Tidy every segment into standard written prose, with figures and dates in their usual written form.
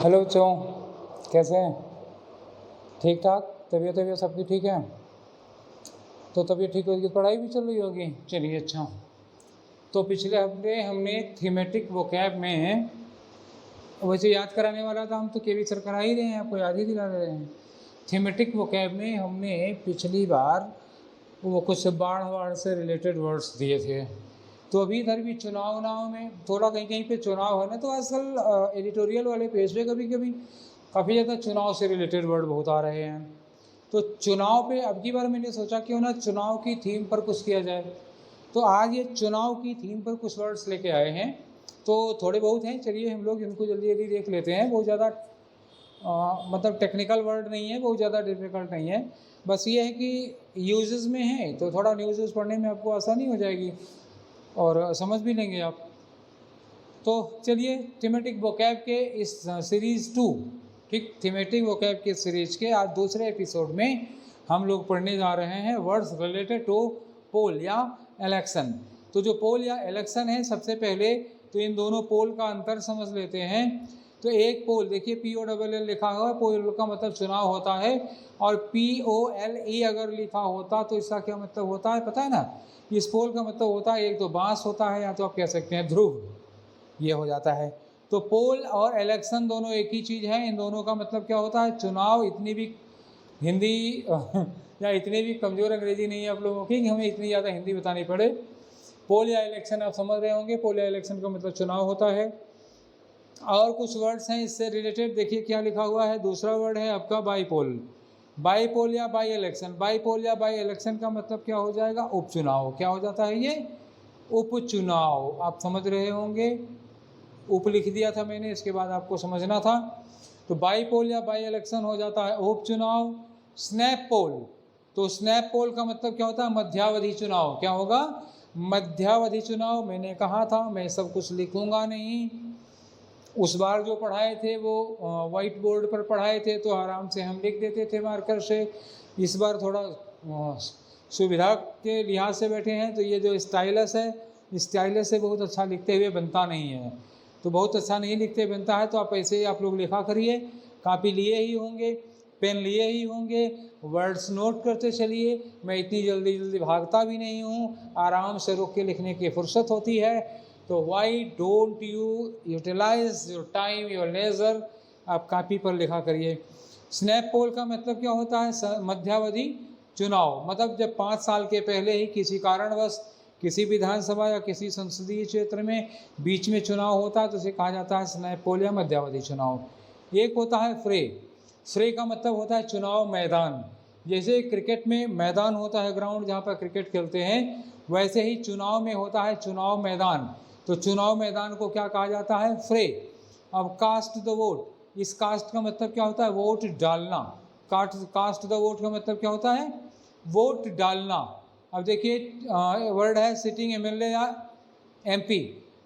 Hello बच्चों, कैसे हैं? ठीक ठाक? तबीयत सबकी ठीक है? तो तबीयत ठीक होगी, पढ़ाई भी चल रही होगी। चलिए अच्छा। तो पिछले हफ्ते हमने थीमेटिक वोकैब में, वैसे याद कराने वाला था, हम तो केवी सर करा ही रहे हैं, आपको याद ही दिला रहे हैं। थीमेटिक वोकैब में हमने पिछली बार वो कुछ बाढ़ से रिलेटेड वर्ड्स दिए थे। तो अभी इधर भी चुनाव में थोड़ा कहीं कहीं पे चुनाव है ना, तो आजकल एडिटोरियल वाले पेज पे कभी कभी काफ़ी ज़्यादा चुनाव से रिलेटेड वर्ड बहुत आ रहे हैं। तो चुनाव पे अब की बार मैंने सोचा क्यों ना चुनाव की थीम पर कुछ किया जाए। तो आज ये चुनाव की थीम पर कुछ वर्ड्स लेके आए हैं। तो थोड़े बहुत हैं, चलिए हम लोग इनको जल्दी जल्दी देख लेते हैं। बहुत ज़्यादा मतलब टेक्निकल वर्ड नहीं है, बहुत ज़्यादा डिफिकल्ट नहीं है। बस ये है कि यूजेस में है तो थोड़ा न्यूज़ पढ़ने में आपको आसानी हो जाएगी और समझ भी लेंगे आप। तो चलिए थीमेटिक वोकैब के इस सीरीज़ 2, ठीक, थीमेटिक वोकैब के सीरीज के आज दूसरे एपिसोड में हम लोग पढ़ने जा रहे हैं वर्ड्स रिलेटेड टू पोल या इलेक्शन। तो जो पोल या इलेक्शन है, सबसे पहले तो इन दोनों पोल का अंतर समझ लेते हैं। तो एक पोल देखिए POLL लिखा हुआ है, पोल का मतलब चुनाव होता है, और POLE अगर लिखा होता तो इसका क्या मतलब होता है पता है ना? इस पोल का मतलब होता है एक तो बांस होता है, या तो आप कह सकते हैं ध्रुव, ये हो जाता है। तो पोल और इलेक्शन दोनों एक ही चीज़ है। इन दोनों का मतलब क्या होता है? चुनाव। इतनी भी हिंदी या इतनी भी कमज़ोर अंग्रेजी नहीं है आप लोगों की कि हमें इतनी ज़्यादा हिंदी बतानी पड़े। पोल या इलेक्शन आप समझ रहे होंगे, पोल या इलेक्शन का मतलब चुनाव होता है। और कुछ वर्ड्स हैं इससे रिलेटेड, देखिए क्या लिखा हुआ है। दूसरा वर्ड है आपका बाईपोल। बाईपोल या बाई इलेक्शन, बाईपोल या बाई इलेक्शन का मतलब क्या हो जाएगा? उपचुनाव। क्या हो जाता है ये? उपचुनाव। आप समझ रहे होंगे, उप लिख दिया था मैंने, इसके बाद आपको समझना था। तो बाईपोल या बाई इलेक्शन हो जाता है उपचुनाव। स्नैप पोल, तो स्नैप पोल का मतलब क्या होता है? मध्यावधि चुनाव। क्या होगा? मध्यावधि चुनाव। मैंने कहा था मैं सब कुछ लिखूंगा नहीं। उस बार जो पढ़ाए थे वो वाइट बोर्ड पर पढ़ाए थे, तो आराम से हम लिख देते थे मार्कर से। इस बार थोड़ा सुविधा के लिहाज से बैठे हैं, तो ये जो स्टाइलस है, स्टाइलस से बहुत अच्छा लिखते हुए बनता नहीं है। तो बहुत अच्छा नहीं लिखते बनता है, तो आप ऐसे ही आप लोग लिखा करिए। कापी लिए ही होंगे, पेन लिए ही होंगे, वर्ड्स नोट करते चलिए। मैं इतनी जल्दी जल्दी भागता भी नहीं हूँ, आराम से रुक के लिखने की फुर्सत होती है। तो why don't you utilise your time, your leisure, आप कापी पर लिखा करिए। स्नैप पोल का मतलब क्या होता है? मध्यावधि चुनाव। मतलब जब 5 साल के पहले ही किसी कारणवश किसी विधानसभा या किसी संसदीय क्षेत्र में बीच में चुनाव होता है तो उसे कहा जाता है स्नैप पोल या मध्यावधि चुनाव। एक होता है फ्रे। फ्रे का मतलब होता है चुनाव मैदान। जैसे क्रिकेट में मैदान होता है, ग्राउंड जहाँ पर क्रिकेट खेलते हैं, वैसे ही चुनाव में होता है चुनाव मैदान। तो चुनाव मैदान को क्या कहा जाता है? फ्रे। अब कास्ट द वोट, इस कास्ट का मतलब क्या होता है? वोट डालना। कास्ट द वोट का मतलब क्या होता है? वोट डालना। अब देखिए वर्ड है सिटिंग MLA या MP।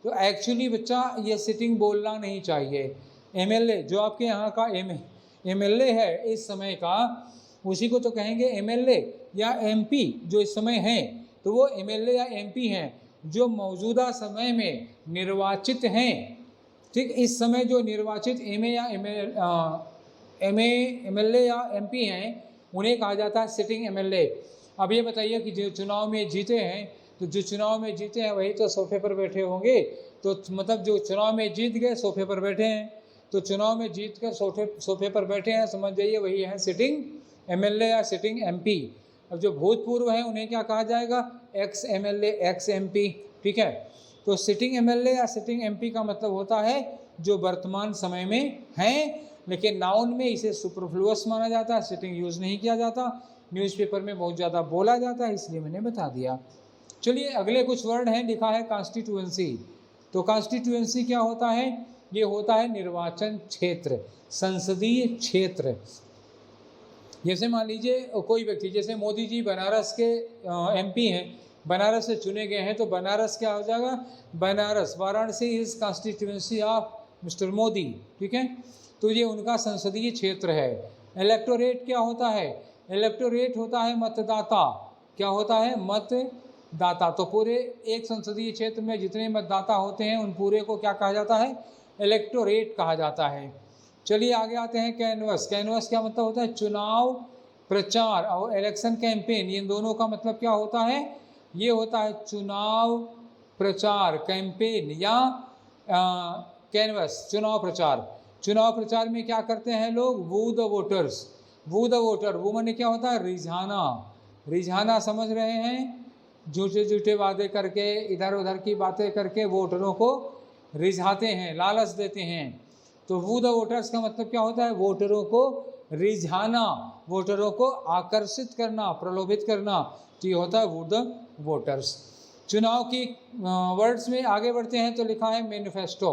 तो एक्चुअली बच्चा ये सिटिंग बोलना नहीं चाहिए। MLA जो आपके यहाँ का MLA है इस समय का, उसी को तो कहेंगे MLA या MP जो इस समय हैं। तो वो MLA या MP हैं जो मौजूदा समय में निर्वाचित हैं। ठीक, इस समय जो निर्वाचित MLA या MP हैं उन्हें कहा जाता है सिटिंग MLA। अब ये बताइए कि जो चुनाव में जीते हैं, तो जो चुनाव में जीते हैं वही तो सोफे पर बैठे होंगे। तो मतलब जो चुनाव में जीत गए सोफे पर बैठे हैं, तो चुनाव में जीत कर सोफे पर बैठे हैं, समझ जाइए वही है सिटिंग MLA या सिटिंग MP। अब जो भूतपूर्व है उन्हें क्या कहा जाएगा? X MLA, x MP। ठीक है, तो सिटिंग MLA या सिटिंग MP का मतलब होता है जो वर्तमान समय में हैं, लेकिन नाउन में इसे सुपरफ्लुअस माना जाता है, सिटिंग यूज़ नहीं किया जाता। न्यूज़पेपर में बहुत ज़्यादा बोला जाता है, इसलिए मैंने बता दिया। चलिए अगले कुछ वर्ड हैं, लिखा है कॉन्स्टिट्यूएंसी। तो कॉन्स्टिट्यूएंसी क्या होता है? ये होता है निर्वाचन क्षेत्र, संसदीय क्षेत्र। जैसे मान लीजिए कोई व्यक्ति, जैसे मोदी जी बनारस के MP हैं, बनारस से चुने गए हैं, तो बनारस क्या हो जाएगा? Banaras, Varanasi is constituency of mister Modi. ठीक है, तो ये उनका संसदीय क्षेत्र है। इलेक्टोरेट क्या होता है? इलेक्टोरेट होता है मतदाता। क्या होता है? मतदाता। तो पूरे एक संसदीय क्षेत्र में जितने मतदाता होते हैं उन पूरे को क्या कहा जाता है? इलेक्टोरेट कहा जाता है। चलिए आगे आते हैं कैनवस। कैनवस क्या मतलब होता है? चुनाव प्रचार और इलेक्शन कैंपेन, इन दोनों का मतलब क्या होता है? ये होता है चुनाव प्रचार कैंपेन या कैनवस चुनाव प्रचार। चुनाव प्रचार में क्या करते हैं लोग? Woo the voters. Woo the voter, वो माने क्या होता है? रिझाना। रिझाना समझ रहे हैं? झूठे झूठे वादे करके, इधर उधर की बातें करके वोटरों को रिझाते हैं, लालच देते हैं। तो वू द वोटर्स का मतलब क्या होता है? वोटरों को रिझाना, वोटरों को आकर्षित करना, प्रलोभित करना, तो ये होता है वू द वोटर्स। चुनाव की वर्ड्स में आगे बढ़ते हैं तो लिखा है मैनिफेस्टो।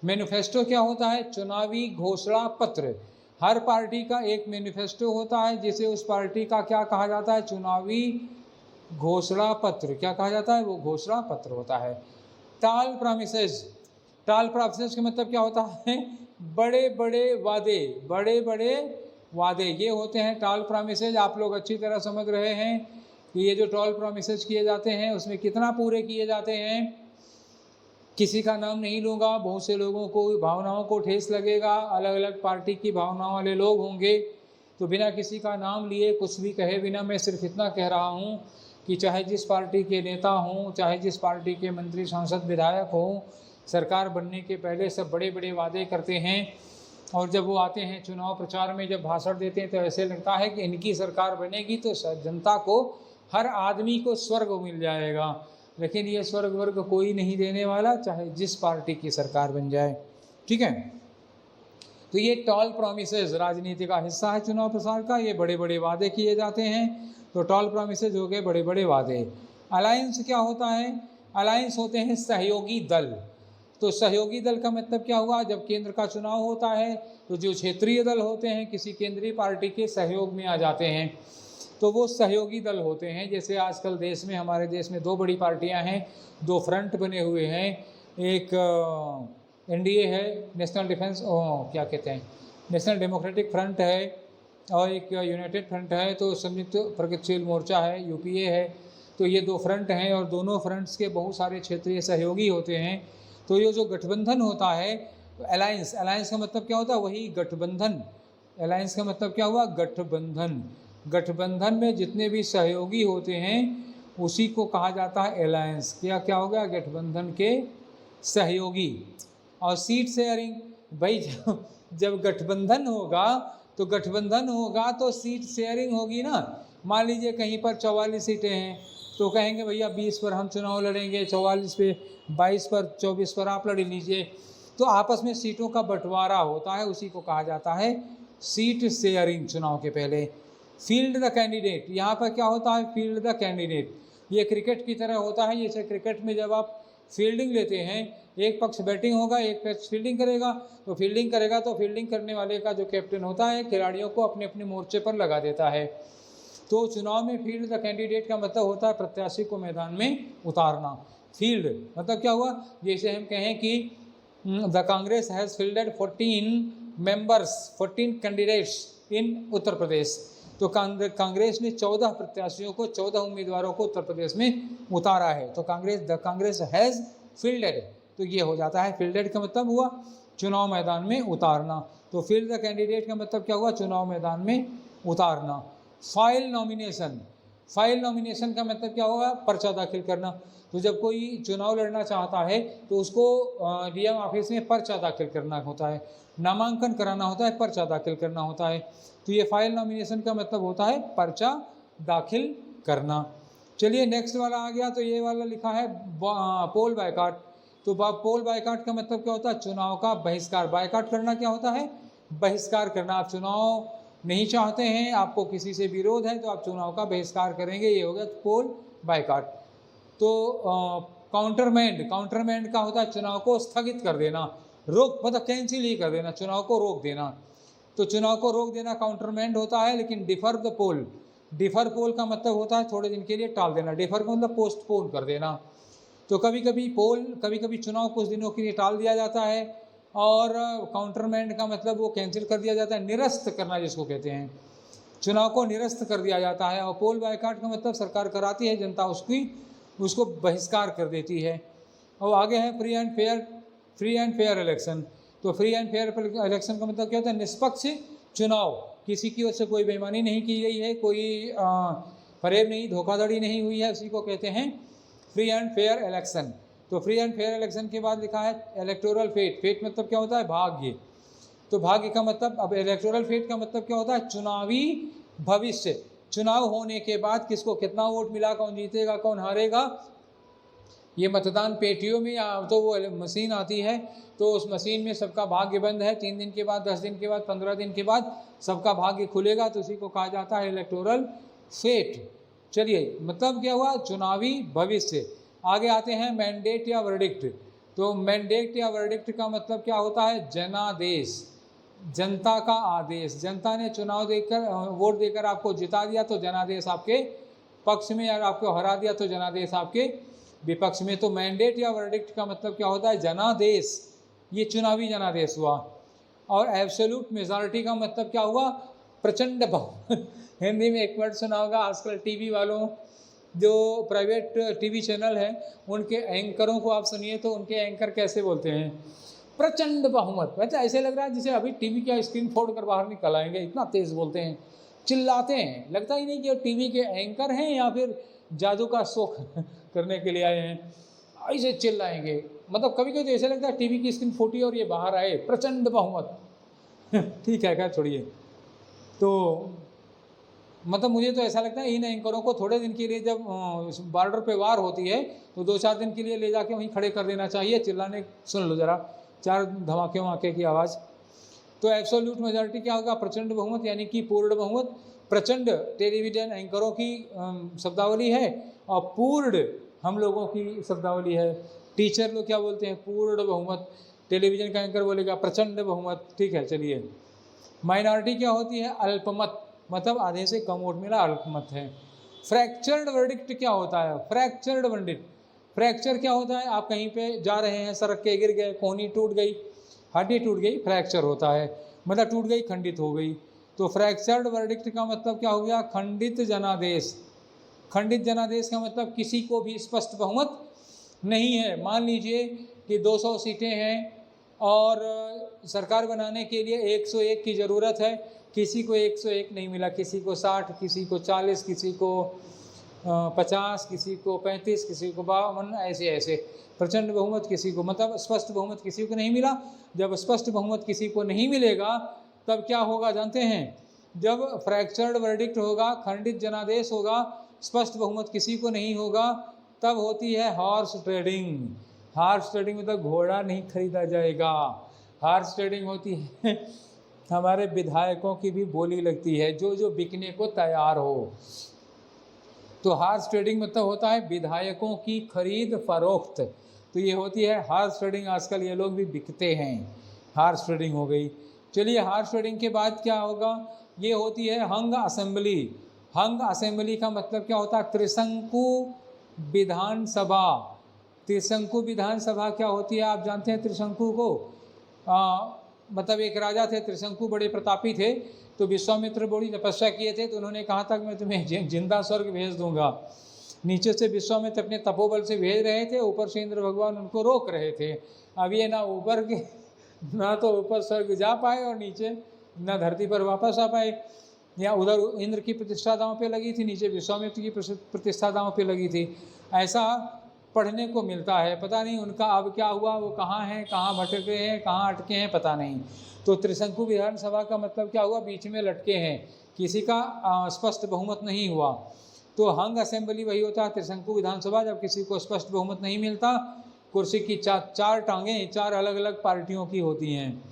मैनिफेस्टो क्या होता है? चुनावी घोषणा पत्र। हर पार्टी का एक मैनिफेस्टो होता है जिसे उस पार्टी का क्या कहा जाता है? चुनावी घोषणा पत्र। क्या कहा जाता है? वो घोषणा पत्र होता है। टाल प्रॉमिसेस। टाल प्रॉमिसेस का मतलब क्या होता है? बड़े बड़े वादे, बड़े बड़े वादे, ये होते हैं टाल प्रॉमिसेस। आप लोग अच्छी तरह समझ रहे हैं कि ये जो टाल प्रॉमिसेस किए जाते हैं उसमें कितना पूरे किए जाते हैं। किसी का नाम नहीं लूँगा, बहुत से लोगों को भावनाओं को ठेस लगेगा, अलग अलग पार्टी की भावनाओं वाले लोग होंगे, तो बिना किसी का नाम लिए कुछ भी कहे बिना मैं सिर्फ इतना कह रहा हूँ कि चाहे जिस पार्टी के नेता हों, चाहे जिस पार्टी के मंत्री सांसद विधायक हों, सरकार बनने के पहले सब बड़े बड़े वादे करते हैं और जब वो आते हैं चुनाव प्रचार में, जब भाषण देते हैं तो ऐसे लगता है कि इनकी सरकार बनेगी तो जनता को, हर आदमी को स्वर्ग मिल जाएगा। लेकिन ये स्वर्ग वर्ग कोई नहीं देने वाला, चाहे जिस पार्टी की सरकार बन जाए। ठीक है, तो ये टॉल प्रॉमिसेस राजनीति का हिस्सा है चुनाव प्रचार का। ये बड़े बड़े वादे किए जाते हैं, तो टॉल प्रॉमिसेस हो गए बड़े बड़े वादे। अलायंस क्या होता है? अलायंस होते हैं सहयोगी दल। तो सहयोगी दल का मतलब क्या हुआ? जब केंद्र का चुनाव होता है तो जो क्षेत्रीय दल होते हैं किसी केंद्रीय पार्टी के सहयोग में आ जाते हैं, तो वो सहयोगी दल होते हैं। जैसे आजकल देश में, हमारे देश में दो बड़ी पार्टियां हैं, दो फ्रंट बने हुए हैं। एक एनडीए है, नेशनल डिफेंस क्या कहते हैं, नेशनल डेमोक्रेटिक फ्रंट है, और एक यूनाइटेड फ्रंट है, तो संयुक्त प्रगतिशील मोर्चा है, यूपीए है। तो ये दो फ्रंट हैं और दोनों फ्रंट्स के बहुत सारे क्षेत्रीय सहयोगी होते हैं। तो ये जो गठबंधन होता है, अलायंस, अलायंस का मतलब क्या होता है? वही गठबंधन। अलायंस का मतलब क्या हुआ? गठबंधन। गठबंधन में जितने भी सहयोगी होते हैं उसी को कहा जाता है अलायंस। क्या क्या हो गया? गठबंधन के सहयोगी। और सीट शेयरिंग, भाई जब गठबंधन होगा तो गठबंधन होगा तो सीट शेयरिंग होगी ना। मान लीजिए कहीं पर 44 सीटें हैं तो कहेंगे भैया 20 पर हम चुनाव लड़ेंगे, 44 पे, 22 पर, 24 पर आप लड़ लीजिए। तो आपस में सीटों का बंटवारा होता है, उसी को कहा जाता है सीट शेयरिंग। चुनाव के पहले फील्ड द कैंडिडेट, यहाँ पर क्या होता है? Field the candidate. ये क्रिकेट की तरह होता है। जैसे क्रिकेट में जब आप फील्डिंग लेते हैं, एक पक्ष बैटिंग होगा, एक पक्ष फील्डिंग करेगा, तो फील्डिंग करेगा तो फील्डिंग करने वाले का जो कैप्टन होता है खिलाड़ियों को अपने अपने मोर्चे पर लगा देता है। तो चुनाव में फील्ड द कैंडिडेट का मतलब होता है प्रत्याशी को मैदान में उतारना। फील्ड मतलब क्या हुआ? जैसे हम कहें कि the Congress has fielded 14 members, 14 candidates in Uttar Pradesh. तो कांग्रेस ने 14 प्रत्याशियों को, 14 उम्मीदवारों को उत्तर प्रदेश में उतारा है। तो द कांग्रेस हैज़ फील्डेड, तो ये हो जाता है। फील्डेड का मतलब हुआ चुनाव मैदान में उतारना। तो फील्ड द कैंडिडेट का मतलब क्या हुआ? चुनाव मैदान में उतारना। फाइल नॉमिनेशन, फाइल नॉमिनेशन का मतलब क्या होगा? पर्चा दाखिल करना। तो जब कोई चुनाव लड़ना चाहता है तो उसको डीएम ऑफिस में पर्चा दाखिल करना होता है, नामांकन कराना होता है, पर्चा दाखिल करना होता है। तो ये फाइल नॉमिनेशन का मतलब होता है पर्चा दाखिल करना। चलिए नेक्स्ट वाला आ गया, तो ये वाला लिखा है पोल बायकॉट। तो पोल बायकॉट का मतलब क्या होता है? चुनाव का बहिष्कार। बायकॉट करना क्या होता है? बहिष्कार करना। आप चुनाव नहीं चाहते हैं, आपको किसी से विरोध है, तो आप चुनाव का बहिष्कार करेंगे, ये हो गया पोल बायकॉट। तो काउंटरमैंड, काउंटरमैंड का होता है चुनाव को स्थगित कर देना, रोक, मतलब कैंसिल ही कर देना, चुनाव को रोक देना। तो चुनाव को रोक देना काउंटरमैंड होता है। लेकिन डिफर द पोल, डिफर पोल का मतलब होता है थोड़े दिन के लिए टाल देना। डिफर का मतलब पोस्टपोन कर देना। तो कभी कभी पोल, कभी कभी चुनाव कुछ दिनों के लिए टाल दिया जाता है, और काउंटरमैंड का मतलब वो कैंसिल कर दिया जाता है, निरस्त करना जिसको कहते हैं, चुनाव को निरस्त कर दिया जाता है। और पोल बायकॉट का मतलब सरकार कराती है, जनता उसको बहिष्कार कर देती है। और आगे है फ्री एंड फेयर इलेक्शन। तो फ्री एंड फेयर इलेक्शन का मतलब क्या होता है? निष्पक्ष चुनाव, किसी की ओर से कोई बेईमानी नहीं की गई है, कोई फरेब नहीं, धोखाधड़ी नहीं हुई है, उसी को कहते हैं फ्री एंड फेयर इलेक्शन। तो फ्री एंड फेयर इलेक्शन के बाद लिखा है इलेक्टोरल फेट। फेट मतलब क्या होता है? भाग्य। तो भाग्य का मतलब, अब इलेक्टोरल फेट का मतलब क्या होता है? चुनावी भविष्य। चुनाव होने के बाद किसको कितना वोट मिला, कौन जीतेगा कौन हारेगा, ये मतदान पेटियों में तो वो मशीन आती है, तो उस मशीन में सबका भाग्य बंद है। 3 दिन के बाद, 10 दिन के बाद, 15 दिन के बाद सबका भाग्य खुलेगा, तो उसी को कहा जाता है इलेक्टोरल फेट। चलिए, मतलब क्या हुआ? चुनावी भविष्य। आगे आते हैं मैंडेट या वर्डिक्ट। तो मैंडेट या वर्डिक्ट का मतलब क्या होता है? जनादेश, जनता का आदेश। जनता ने चुनाव देकर, वोट देकर आपको जिता दिया तो जनादेश आपके पक्ष में, या आपको हरा दिया तो जनादेश आपके विपक्ष में। तो मैंडेट या वर्डिक्ट का मतलब क्या होता है? जनादेश। ये चुनावी जनादेश हुआ। और एब्सोल्यूट मेजॉरिटी का मतलब क्या हुआ? प्रचंड बहुमत। हिंदी में एक वर्ड सुना होगा, आजकल टीवी वालों, जो प्राइवेट टीवी चैनल हैं, उनके एंकरों को आप सुनिए तो उनके एंकर कैसे बोलते हैं? प्रचंड बहुमत। वैसे ऐसे लग रहा है जैसे अभी टीवी का स्क्रीन फोड़ कर बाहर निकल आएंगे, इतना तेज बोलते हैं, चिल्लाते हैं। लगता ही नहीं कि टीवी के एंकर हैं या फिर जादू का शो करने के लिए आए हैं, ऐसे चिल्लाएंगे। मतलब कभी कभी तो ऐसे लगता है टीवी की स्क्रीन फूटी और ये बाहर आए, प्रचंड बहुमत। ठीक है, क्या छोड़िए। तो मतलब मुझे तो ऐसा लगता है इन एंकरों को थोड़े दिन के लिए, जब बॉर्डर पे वार होती है, तो 2-4 दिन के लिए ले जाके वहीं खड़े कर देना चाहिए। चिल्लाने, सुन लो जरा, 4 धमाके वमाके की आवाज़। तो एब्सोल्यूट मेजॉरिटी क्या होगा? प्रचंड बहुमत, यानी कि पूर्ण बहुमत। प्रचंड टेलीविजन एंकरों की शब्दावली है, और पूर्ण हम लोगों की शब्दावली है। टीचर लोग क्या बोलते हैं? पूर्ण बहुमत। टेलीविजन का एंकर बोलेगा प्रचंड बहुमत। ठीक है, चलिए। माइनॉरिटी क्या होती है? अल्पमत, मतलब आधे से कम वोट मिला, अल्पमत है। फ्रैक्चर्ड वर्डिक्ट क्या होता है? फ्रैक्चर्ड वर्डिक्ट, फ्रैक्चर क्या होता है? आप कहीं पे जा रहे हैं, सड़क के गिर गए, कोहनी टूट गई, हड्डी टूट गई, फ्रैक्चर होता है, मतलब टूट गई, खंडित हो गई। तो फ्रैक्चर्ड वर्डिक्ट का मतलब क्या हो गया? खंडित जनादेश। खंडित जनादेश का मतलब किसी को भी स्पष्ट बहुमत नहीं है। मान लीजिए कि 200 सीटें हैं और सरकार बनाने के लिए 101 की ज़रूरत है, किसी को 101 नहीं मिला, किसी को 60, किसी को 40, किसी को 50, किसी को 35, किसी को 52, ऐसे ऐसे। प्रचंड बहुमत किसी को, मतलब स्पष्ट बहुमत किसी को नहीं मिला। जब स्पष्ट बहुमत किसी को नहीं मिलेगा तब क्या होगा जानते हैं? जब फ्रैक्चर्ड वर्डिक्ट होगा, खंडित जनादेश होगा, स्पष्ट बहुमत किसी को नहीं होगा, तब होती है हॉर्स ट्रेडिंग। हॉर्स ट्रेडिंग मतलब घोड़ा नहीं खरीदा जाएगा। हॉर्स ट्रेडिंग होती है हमारे विधायकों की भी बोली लगती है, जो जो बिकने को तैयार हो। तो हॉर्स ट्रेडिंग मतलब होता है विधायकों की खरीद फरोख्त। तो ये होती है हॉर्स ट्रेडिंग। आजकल ये लोग भी बिकते हैं, हॉर्स ट्रेडिंग हो गई। चलिए, हॉर्स ट्रेडिंग के बाद क्या होगा? ये होती है हंग असेंबली। हंग असेंबली का मतलब क्या होता है? त्रिशंकु विधानसभा। त्रिशंकु विधानसभा क्या होती है? आप जानते हैं त्रिशंकु को? मतलब एक राजा थे त्रिशंकु, बड़े प्रतापी थे। तो विश्वामित्र बड़ी तपस्या किए थे, तो उन्होंने कहा था कि मैं तुम्हें जिंदा स्वर्ग भेज दूंगा। नीचे से विश्वामित्र अपने तपोबल से भेज रहे थे, ऊपर से इंद्र भगवान उनको रोक रहे थे। अब ये ना ऊपर के, ना तो ऊपर स्वर्ग जा पाए और नीचे ना धरती पर वापस आ पाए। या उधर इंद्र की प्रतिष्ठा दांव पे लगी थी, नीचे विश्वामित्र की प्रतिष्ठा दांव पे लगी थी। ऐसा पढ़ने को मिलता है। पता नहीं उनका अब क्या हुआ, वो कहाँ हैं, कहाँ भटके हैं, कहाँ अटके हैं, पता नहीं। तो त्रिशंकु विधानसभा का मतलब क्या हुआ? बीच में लटके हैं, किसी का स्पष्ट बहुमत नहीं हुआ। तो हंग असेंबली वही होता है त्रिशंकु विधानसभा, जब किसी को स्पष्ट बहुमत नहीं मिलता। कुर्सी की 4 टांगें 4 अलग अलग पार्टियों की होती हैं।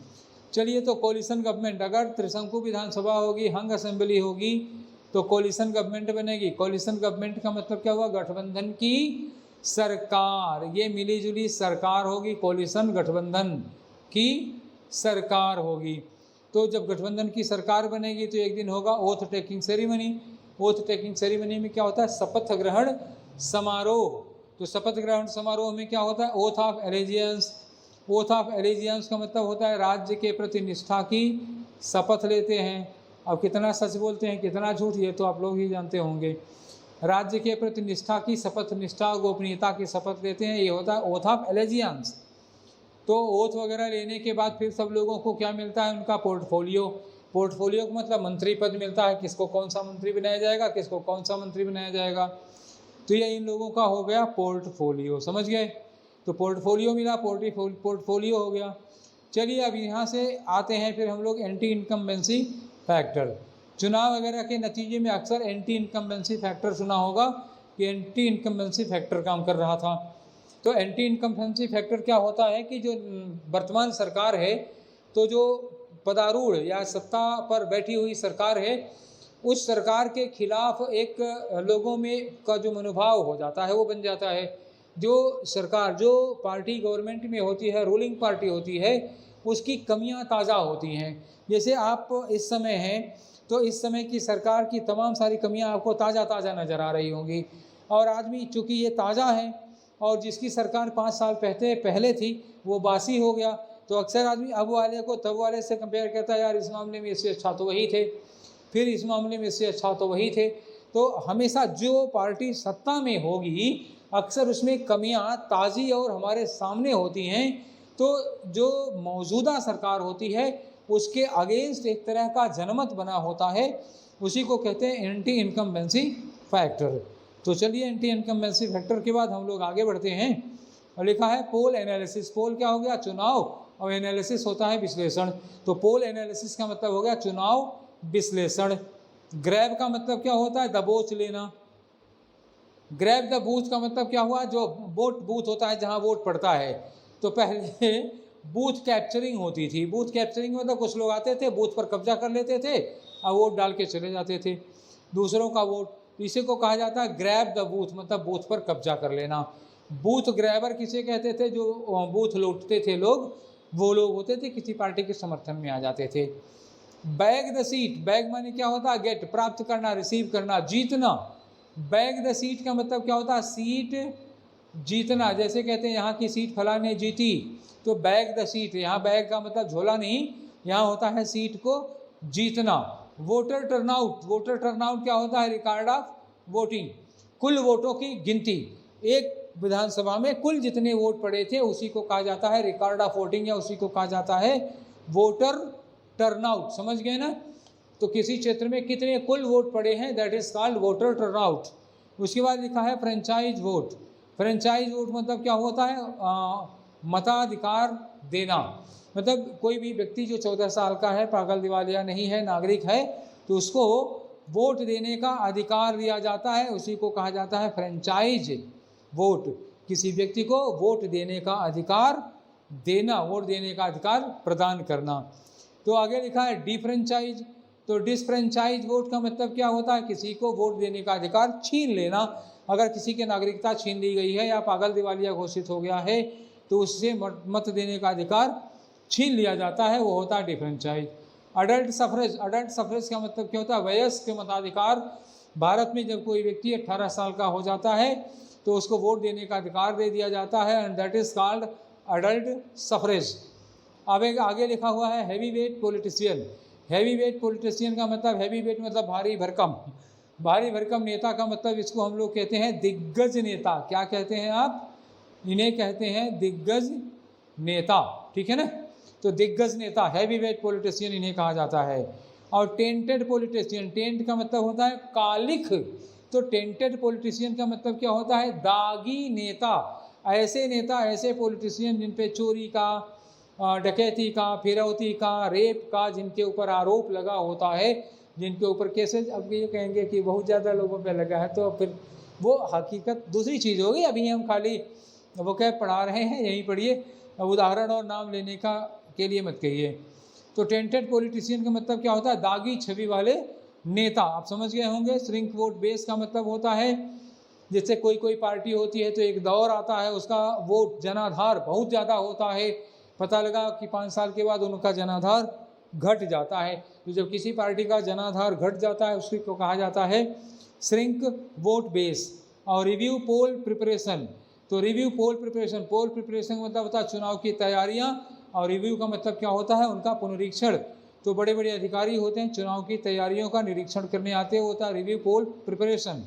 चलिए, तो कोलिशन गवर्नमेंट, अगर त्रिशंकु विधानसभा होगी, हंग असेंबली होगी, तो कोलिशन गवर्नमेंट बनेगी। कोलिशन गवर्नमेंट का मतलब क्या हुआ? गठबंधन की सरकार। ये मिली जुली सरकार होगी, कोलिशन गठबंधन की सरकार होगी। तो जब गठबंधन की सरकार बनेगी तो एक दिन होगा oath taking ceremony. Oath taking ceremony में क्या होता है? शपथ ग्रहण समारोह। तो शपथ ग्रहण समारोह में क्या होता है? Oath of allegiance. Oath of allegiance का मतलब होता है राज्य के प्रति निष्ठा की शपथ लेते हैं। अब कितना सच बोलते हैं, कितना झूठ, ये तो आप लोग ही जानते होंगे। राज्य के प्रति निष्ठा की शपथ, निष्ठा गोपनीयता की शपथ लेते हैं, ये होता है ओथ ऑफ एलिजियंस। तो ओथ वगैरह लेने के बाद फिर सब लोगों को क्या मिलता है, उनका पोर्टफोलियो। पोर्टफोलियो का मतलब मंत्री पद मिलता है, किसको कौन सा मंत्री बनाया जाएगा, किसको कौन सा मंत्री बनाया जाएगा। तो ये इन लोगों का हो गया पोर्टफोलियो, समझ गए। तो पोर्टफोलियो मिला, पोर्टफोलियो हो गया। चलिए अब यहाँ से आते हैं फिर हम लोग एंटी इनकम्बेंसी फैक्टर। चुनाव वगैरह के नतीजे में अक्सर एंटी इनकम्बेंसी फैक्टर सुना होगा कि एंटी इनकम्बेंसी फैक्टर काम कर रहा था। तो एंटी इनकम्बेंसी फैक्टर क्या होता है कि जो वर्तमान सरकार है, तो जो पदारूढ़ या सत्ता पर बैठी हुई सरकार है, उस सरकार के खिलाफ एक लोगों में का जो मनोभाव हो जाता है वो बन जाता है। जो सरकार, जो पार्टी गवर्नमेंट में होती है, रूलिंग पार्टी होती है, उसकी कमियां ताज़ा होती हैं। जैसे आप इस समय हैं तो इस समय की सरकार की तमाम सारी कमियां आपको ताज़ा ताज़ा नज़र आ रही होंगी। और आदमी चूँकि ये ताज़ा है और जिसकी सरकार 5 साल पहले थी वो बासी हो गया, तो अक्सर आदमी अब वाले को तब वाले से कंपेयर करता है, यार इस मामले में इससे अच्छा तो वही थे, फिर इस मामले में इससे अच्छा तो वही थे। तो हमेशा जो पार्टी सत्ता में होगी अक्सर उसमें कमियां ताज़ी और हमारे सामने होती हैं। तो जो मौजूदा सरकार होती है उसके अगेंस्ट एक तरह का जनमत बना होता है, उसी को कहते हैं एंटी इनकम्बेंसी फैक्टर। तो चलिए एंटी इनकम्बेंसी फैक्टर के बाद हम लोग आगे बढ़ते हैं। और लिखा है पोल एनालिसिस। पोल क्या हो गया, चुनाव, और एनालिसिस होता है विश्लेषण। तो पोल एनालिसिस का मतलब हो गया चुनाव विश्लेषण। ग्रैब का मतलब क्या होता है, दबोच लेना। ग्रैब द बूथ का मतलब क्या हुआ, जो वोट बूथ होता है जहां वोट पड़ता है। तो पहले बूथ कैप्चरिंग होती थी। बूथ कैप्चरिंग मतलब कुछ लोग आते थे, बूथ पर कब्जा कर लेते थे और वोट डाल के चले जाते थे, दूसरों का वोट। इसी को कहा जाता है ग्रैब द बूथ, मतलब बूथ पर कब्जा कर लेना। बूथ ग्रैबर किसे कहते थे, जो बूथ लूटते थे लोग, वो लोग होते थे किसी पार्टी के समर्थन में आ जाते थे। बैग द सीट, बैग माने क्या होता है, गेट, प्राप्त करना, रिसीव करना, जीतना। बैग द सीट का मतलब क्या होता है, सीट जीतना। जैसे कहते हैं यहाँ की सीट फलाने जीती, तो बैग द सीट, यहाँ बैग का मतलब झोला नहीं, यहाँ होता है सीट को जीतना। वोटर टर्नआउट, वोटर टर्नआउट क्या होता है, रिकॉर्ड ऑफ वोटिंग, कुल वोटों की गिनती। एक विधानसभा में कुल जितने वोट पड़े थे उसी को कहा जाता है रिकॉर्ड ऑफ वोटिंग, या उसी को कहा जाता है वोटर टर्नआउट। समझ गए ना। तो किसी क्षेत्र में कितने कुल वोट पड़े हैं, that is called voter turnout. उसके बाद लिखा है फ्रेंचाइज वोट। फ्रेंचाइज वोट मतलब क्या होता है, मताधिकार देना। मतलब कोई भी व्यक्ति जो 14 साल का है, पागल दिवालिया नहीं है, नागरिक है, तो उसको वोट देने का अधिकार दिया जाता है, उसी को कहा जाता है फ्रेंचाइज वोट। किसी व्यक्ति को वोट देने का अधिकार देना, वोट देने का अधिकार प्रदान करना। तो आगे लिखा है डिफ्रेंचाइज। तो डिसफ्रेंचाइज वोट का मतलब क्या होता है, किसी को वोट देने का अधिकार छीन लेना। अगर किसी की नागरिकता छीन ली गई है या पागल दिवालिया घोषित हो गया है तो उससे मत देने का अधिकार छीन लिया जाता है, वो होता है डिफ्रेंचाइज। अडल्ट सफरेज, अडल्ट सफरेज का मतलब क्या होता है, वयस्क मताधिकार। भारत में जब कोई व्यक्ति 18 साल का हो जाता है तो उसको वोट देने का अधिकार दे दिया जाता है, and that is called adult suffrage. अब आगे लिखा हुआ है heavy weight politician. Heavy weight politician का मतलब, हैवी वेट मतलब भारी भरकम। भारी भरकम नेता का मतलब इसको हम लोग कहते हैं दिग्गज नेता। क्या कहते हैं आप, इन्हें कहते हैं दिग्गज नेता, ठीक है ना। तो दिग्गज नेता, हैवी वेट पॉलिटिशियन इन्हें कहा जाता है। और टेंटेड पॉलिटिशियन, टेंट का मतलब होता है कालिख, तो टेंटेड पॉलिटिशियन का मतलब क्या होता है, दागी नेता। ऐसे नेता, ऐसे पॉलिटिशियन जिन पे चोरी का, डकैती का, फिरौती का, रेप का जिनके ऊपर आरोप लगा होता है, जिनके ऊपर केसेज, अब ये कहेंगे कि बहुत ज़्यादा लोगों पे लगा है, तो फिर वो हकीकत दूसरी चीज़ होगी। अभी हम खाली वो क्या पढ़ा रहे हैं, यहीं पढ़िए, उदाहरण और नाम लेने का के लिए मत कहिए। तो टेंटेड पॉलिटिशियन का मतलब क्या होता है, दागी छवि वाले नेता। आप समझ गए होंगे। श्रिंक वोट बेस का मतलब होता है, जैसे कोई पार्टी होती है तो एक दौर आता है, उसका वोट जनाधार बहुत ज़्यादा होता है, पता लगा कि 5 साल के बाद उनका जनाधार घट जाता है। तो जब किसी पार्टी का जनाधार घट जाता है उसी को कहा जाता है श्रिंक वोट बेस। और रिव्यू पोल प्रिपरेशन, तो रिव्यू पोल प्रिपरेशन, पोल प्रिपरेशन मतलब होता है चुनाव की तैयारियां, और रिव्यू का मतलब क्या होता है, उनका पुनरीक्षण। तो बड़े बड़े अधिकारी होते हैं, चुनाव की तैयारियों का निरीक्षण करने आते हैं, होता है रिव्यू पोल प्रिपरेशन।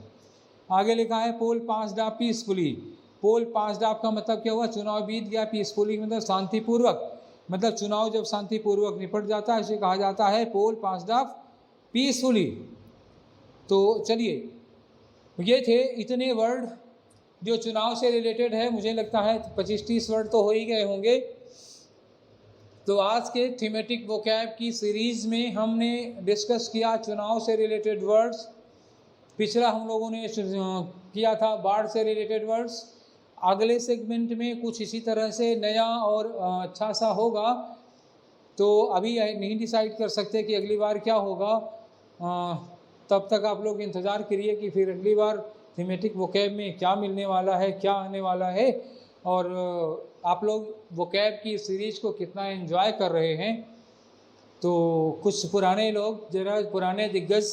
आगे लिखा है poll passed off peacefully. Poll passed off का मतलब क्या हुआ, चुनाव बीत गया, पीसफुली मतलब शांतिपूर्वक, मतलब चुनाव जब शांतिपूर्वक निपट जाता है इसे कहा जाता है पोल पास्ड ऑफ पीसफुली। तो चलिए ये थे इतने वर्ड जो चुनाव से रिलेटेड है, मुझे लगता है 25-30 वर्ड तो हो ही गए होंगे। तो आज के थीमेटिक वोकैब की सीरीज़ में हमने डिस्कस किया चुनाव से रिलेटेड वर्ड्स। पिछला हम लोगों ने किया था बाढ़ से रिलेटेड वर्ड्स। अगले सेगमेंट में कुछ इसी तरह से नया और अच्छा सा होगा, तो अभी नहीं डिसाइड कर सकते कि अगली बार क्या होगा। तब तक आप लोग इंतज़ार करिए कि फिर अगली बार थीमेटिक वोकैब में क्या मिलने वाला है, क्या आने वाला है, और आप लोग वोकैब की सीरीज़ को कितना एंजॉय कर रहे हैं। तो कुछ पुराने लोग, जरा पुराने दिग्गज,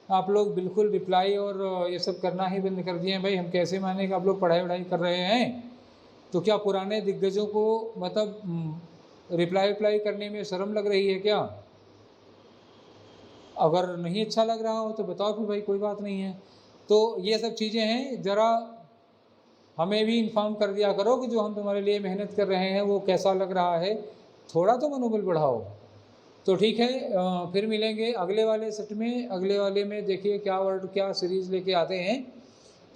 आप लोग बिल्कुल रिप्लाई और ये सब करना ही बंद कर दिए हैं। भाई हम कैसे माने कि आप लोग पढ़ाई वढ़ाई कर रहे हैं, तो क्या पुराने दिग्गजों को मतलब रिप्लाई करने में शर्म लग रही है क्या? अगर नहीं अच्छा लग रहा हो तो बताओ फिर भाई, कोई बात नहीं है। तो ये सब चीज़ें हैं, ज़रा हमें भी इन्फॉर्म कर दिया करो कि जो हम तुम्हारे लिए मेहनत कर रहे हैं वो कैसा लग रहा है, थोड़ा तो मनोबल बढ़ाओ। तो ठीक है, फिर मिलेंगे अगले वाले सेट में। अगले वाले में देखिए क्या वर्ड, क्या सीरीज़ लेके आते हैं।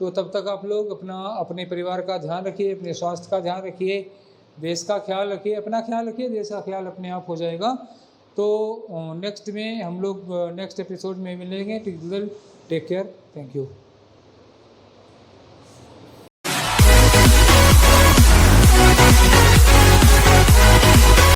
तो तब तक आप लोग अपने परिवार का ध्यान रखिए, अपने स्वास्थ्य का ध्यान रखिए, देश का ख्याल रखिए, अपना ख्याल रखिए, देश का ख्याल अपने आप हो जाएगा। तो नेक्स्ट में हम लोग नेक्स्ट एपिसोड में मिलेंगे। Till then take care, thank you.